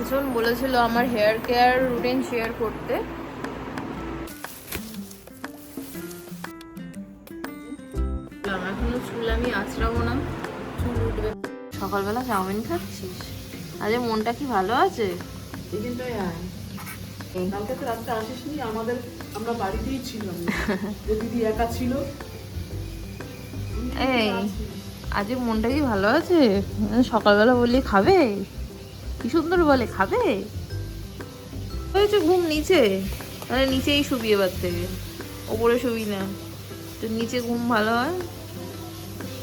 কাঞ্চন বলেছিল আমার hair care routine share করতে। এখনো চুল আমি আঁচড়াবো না, চুল উঠবে। সকালবেলা চাউমিন খাচ্ছিস? আরে মনটা কি ভালো আছে? কালকে তো রাত্রে আসিসনি, আমরা বাড়িতেই ছিলাম, দিদি একা ছিল। এই আজ মনটা কি ভালো আছে? সকালবেলা বললি খাবে, কি সুন্দর বলে খাবে। হয়েছে ঘুম নিচে, তাহলে নিচেই শুবি এবার থেকে, ওপরে শুবি না। তো নিচে ঘুম ভালো হয়।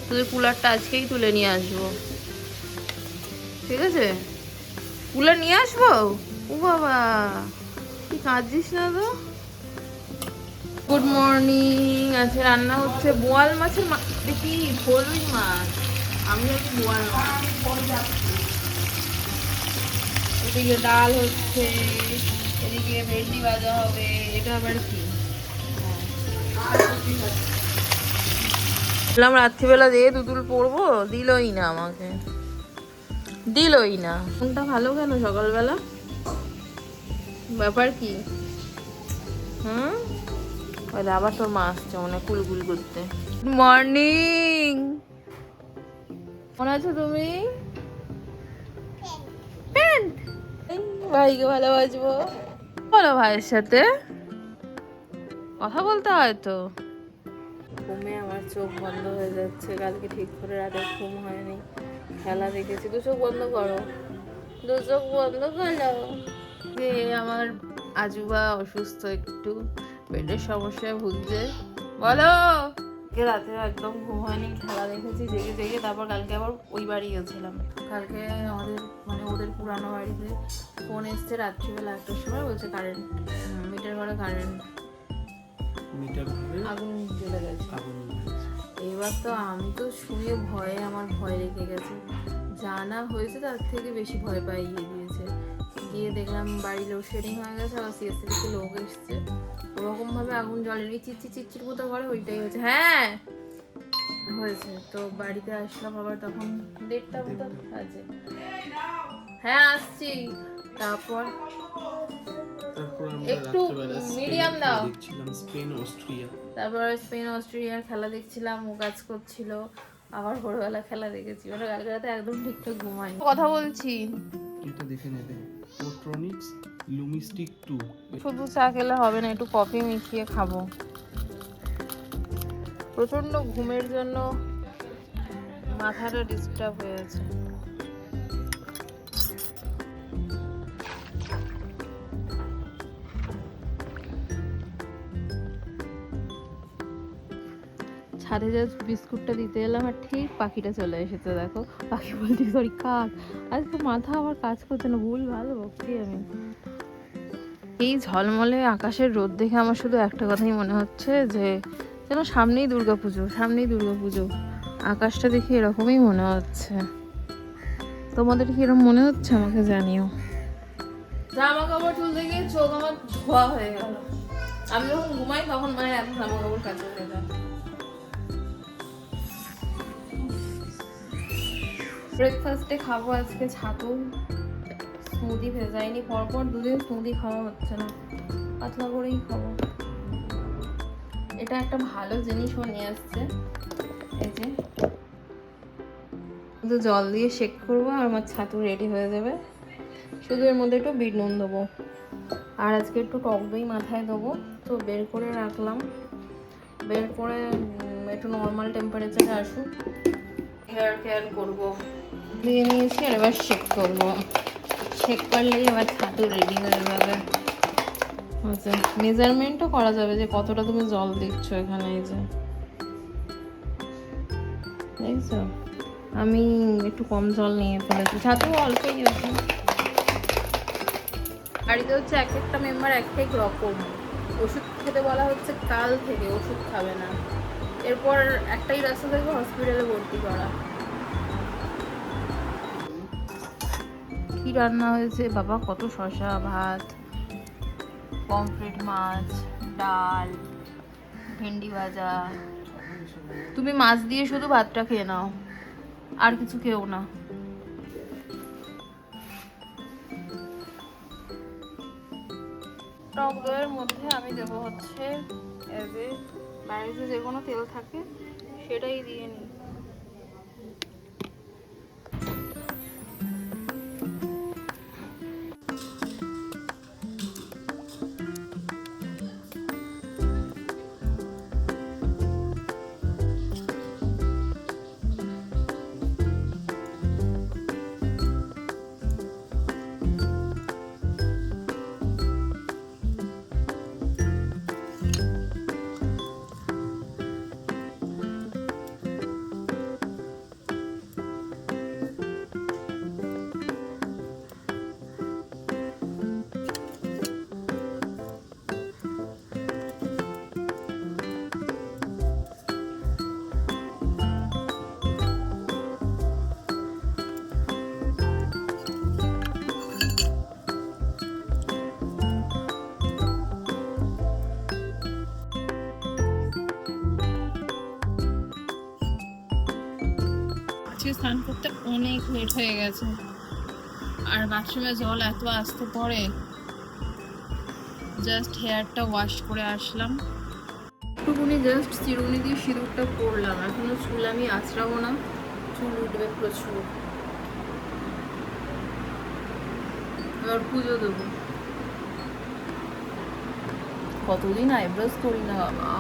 তোদের কুলারটা আজকেই তুলে নিয়ে আসবো, ঠিক আছে? কুলার নিয়ে আসবো। ও বাবা, তুই কাঁদছিস না তো? Good morning. আজকে রান্না হচ্ছে বোয়াল মাছের দেখি ভোলই মাছ, আমি জানি বোয়াল মাছ। এদিকে ডাল হচ্ছে, এদিকে ভেন্ডি ভাজা হবে। এটা আবার কি? বললাম রাত্রিবেলা দিয়ে দুদুল পড়বো, দিলই না আমাকে, দিলই না। কোনটা ভালো কেন সকালবেলা? ব্যাপার কি? হুম, আবার তোর মা আসছে মনে কুলকুল করতে। গুড মর্নিং, কেমন আছো তুমি? ভাইকে ভালোবাসবো, বলো ভাইয়ের সাথে কথা বলতে হয় তো। ঘুমে আমার চোখ বন্ধ হয়ে যাচ্ছে, কালকে ঠিক করে রাতে ঘুম হয়নি, খেলা দেখেছি। দু চোখ বন্ধ করো, দু চোখ বন্ধ করো। যে আমার আজুবা অসুস্থ, একটু পেটের সমস্যায় ভুগছে। বলো। রাতে একদম ঘুম হয়নি, খেলা দেখেছি জেগে জেগে। তারপর কালকে আবার ওই বাড়ি গেছিলাম। কালকে আমাদের মানে ওদের পুরানো বাড়িতে ফোন এসছে রাত্রিবেলা 1টার সময়, বলছে কারেন্ট, মিটার ঘরে কারেন্ট, আগুন জ্বলে গেছে। এবার তো আমি তো শুয়ে ভয়ে, আমার ভয় লেগে গেছে। জানা হয়েছে তার থেকে বেশি ভয় পাইয়ে দিয়েছে। গিয়ে দেখলাম বাড়ি লোডশেডিং হয়ে গেছে, আবার সিএসসি থেকে লোক এসছে। ওরকম ভাবে আগুন জ্বলেনি, চিচ্ছি চিচ্ছির মতো করে ওইটাই হয়েছে। হ্যাঁ হয়েছে। তো বাড়িতে আসলাম আবার তখন 1:30 মতো আছে। হ্যাঁ আসছি। তারপর একটু মিডিয়াম দাও। তারপর স্পেন অস্ট্রেলিয়ার খেলা দেখছিলাম, ও কাজ করছিল। আবার ভোরবেলা খেলা দেখেছি, মানে কালকে রাতে একদম ঠিকঠাক ঘুমাইনি। কথা বলছি, এটা দেখে নেবে। পোট্রনিক্স লুমিস্টিক 2। শুধু চা খেলে হবে না, একটু কফি মিশিয়ে খাবো। প্রচন্ড ঘুমের জন্য মাথাটা ডিস্টার্ব হয়ে আছে। ছাদে যা বিস্কুটটা দিতে এলাম আর ঠিক পাখিটা চলে এসেছে। দেখো পাখি বলছি, সরি কাক। আজকে মাথা আমার কাজ করছে না, ভুল ভালো বকছি আমি। এই ঝলমলে আকাশের রোদ দেখে আমার শুধু একটা কথাই মনে হচ্ছে, যে যেন সামনেই দুর্গাপুজো, সামনেই দুর্গাপুজো। আকাশটা দেখে এরকমই মনে হচ্ছে। তোমাদের কি এরকম মনে হচ্ছে আমাকে জানিও। জামা কাপড় তুলতে গিয়ে চোখ আমার ধোয়া হয়ে গেল। আমি যখন ঘুমাই তখন মানে এত জামা কাপড় কাচতে হয়ে যায়। ব্রেকফাস্টে খাবো আজকে ছাতু, স্মুদি ভেজাইনি। পরপর দুদিন স্মুদি খাওয়া হচ্ছে না, পাতলা করেই খাবো। এটা একটা ভালো জিনিসও নিয়ে আসছে, এই যে শুধু জল দিয়ে শেক করবো আর আমার ছাতু রেডি হয়ে যাবে। শুধু এর মধ্যে একটু বিট নুন দেবো, আর আজকে একটু টক দই মাথায় দেবো। তো বের করে রাখলাম, বের করে একটু নর্মাল টেম্পারেচারে আসুক, হেয়ার কেয়ার করবো। দিয়ে নিয়েছি আর এবার শেক করবো। শেক করলেই এবার ছাতু রেডি হয়ে যাবে। আচ্ছা, মেজারমেন্টও করা যাবে যে কতটা তুমি জল দিচ্ছ এখানে। এই যে দেখছো, আমি একটু কম জল নিয়ে ফেলেছি, ছাতু অল্পই আছে। বাড়িতে হচ্ছে এক একটা মেম্বার এক এক রকম। ওষুধ খেতে বলা হচ্ছে কাল থেকে, ওষুধ খাবে না। এরপর একটাই রাস্তা থাকবে, হসপিটালে ভর্তি করা। কি রান্না হয়েছে বাবা? কত শসা, ভাত, পমফ্রেট মাছ, ডাল, ভেন্ডি ভাজা। তুমি মাছ দিয়ে শুধু ভাতটা খেয়ে নাও, আর কিছু খেও না। টক দইয়ের মধ্যে আমি দেবো হচ্ছে বাড়িতে যে কোনো তেল থাকে সেটাই দিয়ে নিই। স্নান করতে অনেক লেট হয়ে গেছে, আর বাথরুমে জল এত আসতে পড়ে, জাস্ট হেয়ারটা ওয়াশ করে আসলাম। একটুকুনি জাস্ট চিরুনি দিয়ে সিঁদুরটা পরলাম, এখনো চুল আমি আঁচড়াবো না, চুল উঠবে প্রচুর। এবার পুজো দেবো। কতদিন আইব্রোজ করি না বাবা।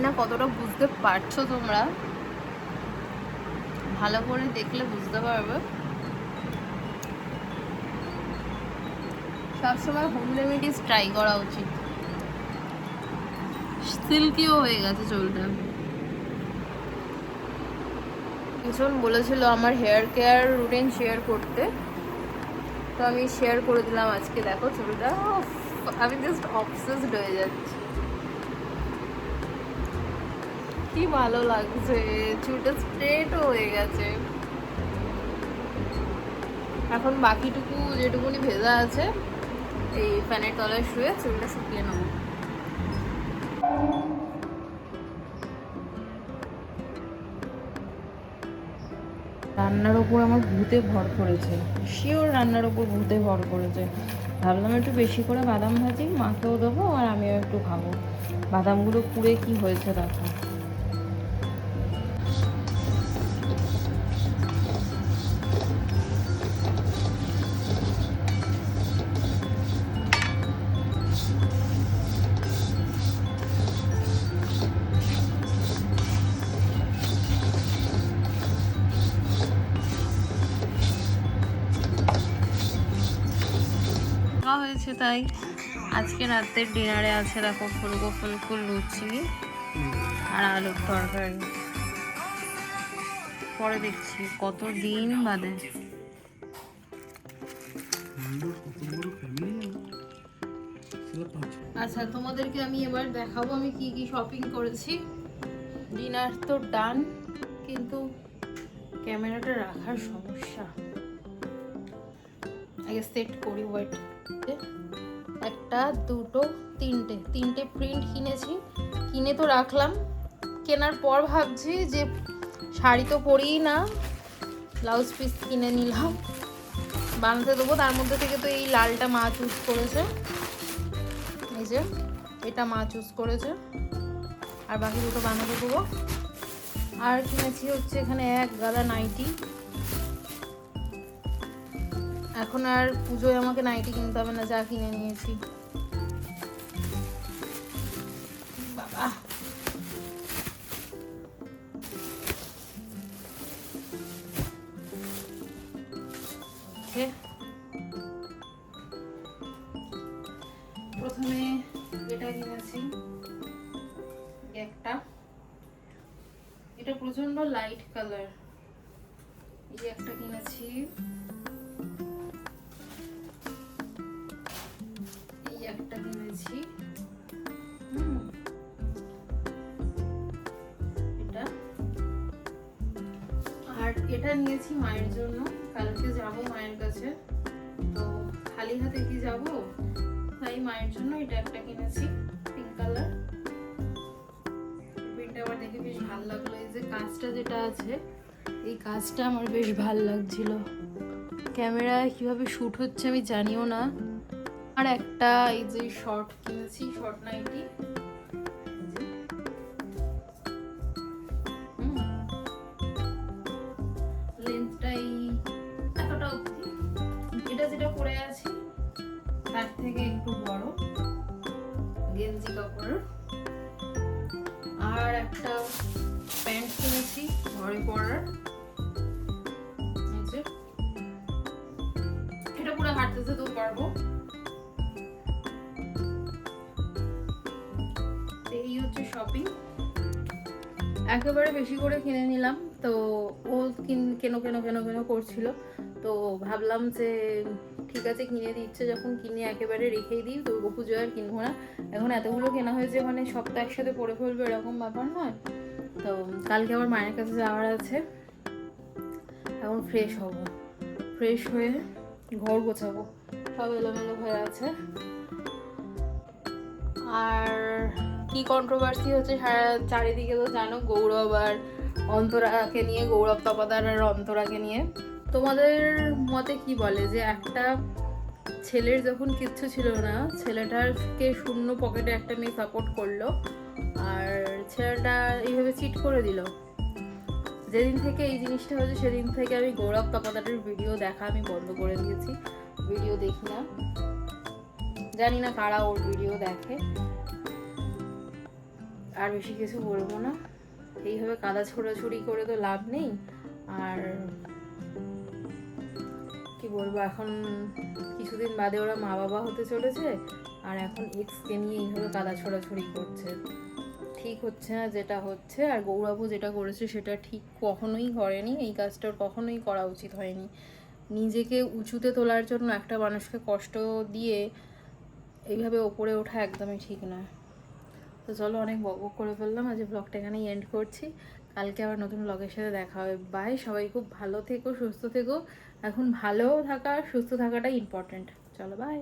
না কতটা বুঝতে পারছো তোমরা, ভালো করে দেখলে বুঝতে পারবে। সবসময় হোম রেমেডিস ট্রাই করা উচিত। সিল্কিও হয়ে গেছে চুলটা। একজন বলেছিল আমার হেয়ার কেয়ার রুটিন শেয়ার করতে, তো আমি শেয়ার করে দিলাম আজকে। দেখো চুলটা, আমি জাস্ট অবসেসড হয়ে যাচ্ছি, কি ভালো লাগছে, চুলটা স্ট্রেটও হয়ে গেছে। এখন বাকিটুকু যেটুকুনি ভেজা আছে এই ফ্যানের তলায় শুয়ে চুলটা শুকিয়ে নেবো। রান্নার ওপর আমার ভূতে ভর করেছে, শিওর রান্নার ওপর ভূতে ভর করেছে। ভাবলাম একটু বেশি করে বাদাম ভাজি, মাকেও দেবো আর আমিও একটু খাবো। বাদামগুলো পুড়ে কি হয়েছে দেখো। হয়েছে তাই আজকে রাতের ডিনারে আছে দেখো ফুলকো ফুলকো লুচি আর আলুর তরকারি। পরে দেখছি কত দিন বাদে। আচ্ছা তোমাদেরকে আমি এবার দেখাবো আমি কি কি শপিং করেছি। ডিনার তো ডান, কিন্তু ক্যামেরাটা রাখার সমস্যা, আগে সেট করি। ওয়েট, একটা দুটো তিনটে প্রিন্ট কিনেছি, কিনে তো রাখলাম। কেনার পর ভাবছি যে শাড়ি তো পরিই না, ব্লাউজ পিস কিনে নিলাম, বানাতে দেবো। তার মধ্যে থেকে তো এই লালটা মা চুজ করেছে, এই যে এটা মা চুজ করেছে, আর বাকি দুটো বানাতে দেবো। আর কিনেছি হচ্ছে এখানে এক গাদা নাইটি। এখন আর পুজোয় আমাকে নাইটি কিনতে হবে না, যা কিনে নিয়েছি। বাবা প্রথমে এটা কিনেছি, একটা, এটা প্রচন্ড লাইট কালার, এই একটা কিনেছি, এই একটা কিনেছি, এটা, আর এটা নিয়েছি মায়ের জন্য, কালকে যাব মায়ের কাছে, তো খালি হাতে কি যাব, তাই মায়ের জন্য এটা একটা কিনেছি, পিঙ্ক কালার। প্রিন্টটা আমার দেখে বেশ ভালো লাগলো, এই যে কাজটা যেটা আছে এই কাজটা আমার বেশ ভালো লাগছিল, ক্যামেরায় কিভাবে শুট হচ্ছে আমি জানিও না। আর একটা এই যে শর্ট কিনেছি, শর্ট নাইটি, লেন্থটাই এতটা অবধি, এটা যেটা পরে আছি তার থেকে একটু বড়, গেঞ্জি কাপড়ের। আর একটা প্যান্ট কিনেছি ঘরে পরার, এটা পুরো হাঁটতে যেতেও পারবো। এই হচ্ছে শপিং, একেবারে বেশি করে কিনে নিলাম, তো ও কেন কেন কেন কেন করছিল, তো ভাবলাম যে ঠিক আছে কিনে দিচ্ছে যখন, কিনে একেবারে রেখেই দিই, দুর্গা পুজোয় আর কিনবো না। এখন এতগুলো কেনা হয়েছে মানে সবটা একসাথে পরে ফেলবো এরকম ব্যাপার নয়। তো কালকে আমার মায়ের কাছে যাওয়ার আছে, এখন ফ্রেশ হব, ফ্রেশ হয়ে ঘর গোছাবো, সব এলোমেলো হয়ে আছে। আর কি কন্ট্রোভার্সি হচ্ছে চারিদিকে তো জানো, গৌরব আর অন্তরাকে নিয়ে, গৌরব তপাদার আর অন্তরাকে নিয়ে। তোমাদের মতে কি বলে যে একটা ছেলের যখন কিচ্ছু ছিল না, ছেলেটাকে শূন্য পকেটে একটা মেয়ে সাপোর্ট করলো, আর ছেলেটা এইভাবে চিট করে দিল। যেদিন থেকে এই জিনিসটা হয়েছে সেদিন থেকে আমি গৌরব তপাদারের ভিডিও দেখা আমি বন্ধ করে দিয়েছি, ভিডিও দেখি না, জানি না কারা ওর ভিডিও দেখে। আর বেশি কিছু বলবো না, এইভাবে কাদা ছোড়াছুড়ি করে তো লাভ নেই। আর কি বলবো, এখন কিছুদিন বাদে ওরা মা বাবা হতে চলেছে, আর এখন এক্সকে নিয়ে এইভাবে কাদা ছোড়াছুড়ি করছে, ঠিক হচ্ছে না যেটা হচ্ছে। আর গৌরবও যেটা করেছে সেটা ঠিক কখনোই করেনি, এই কাজটা ওর কখনোই করা উচিত হয়নি। নিজেকে উঁচুতে তোলার জন্য একটা মানুষকে কষ্ট দিয়ে এইভাবে ওপরে ওঠা একদমই ঠিক নয়। তো চলো, অনেক বকবক করে ফেললাম, আজ ব্লগটা এখানেই এন্ড করছি, কালকে আবার নতুন ব্লগের সাথে দেখা হবে। বাই, সবাই খুব ভালো থেকো, সুস্থ থেকো, এখন ভালো থাকা সুস্থ থাকাটাই ইম্পর্টেন্ট। চলো বাই।